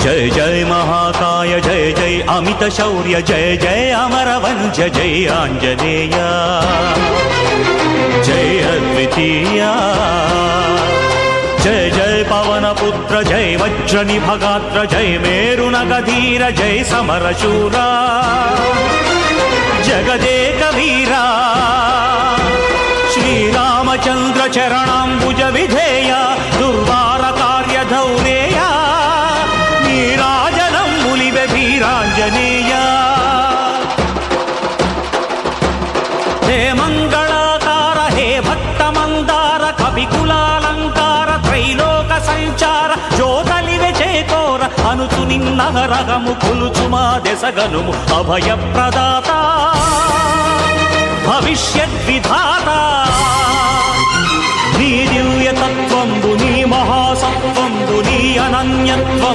जय जय महाकाय जय जय अमित शौर्य जय जय अमरवंश जय आंजनेय जय अद्वितीय जय जय पवनपुत्र जय वज्रनिभगात्र जय मेरुनगधीर जय समरशूरा जगदेक वीरा श्रीरामचंद्र चरणाम्बुज विधेय दुर्वार कार्य धौरेय नीराजनं मुलिवे वीरांजनेय हे मंगलाकार हे भक्त मंदार कविकुलालंकार त्रैलोक संचार ज्योतलिवे चेकोर अनुचु निन्नहरगमु कुलुचुमा देसगनुमु अभय प्रदाता भविष्यद्विधाता नी दिव्यतत्वंबु नी महासत्वंबु नी अनन्यत्वं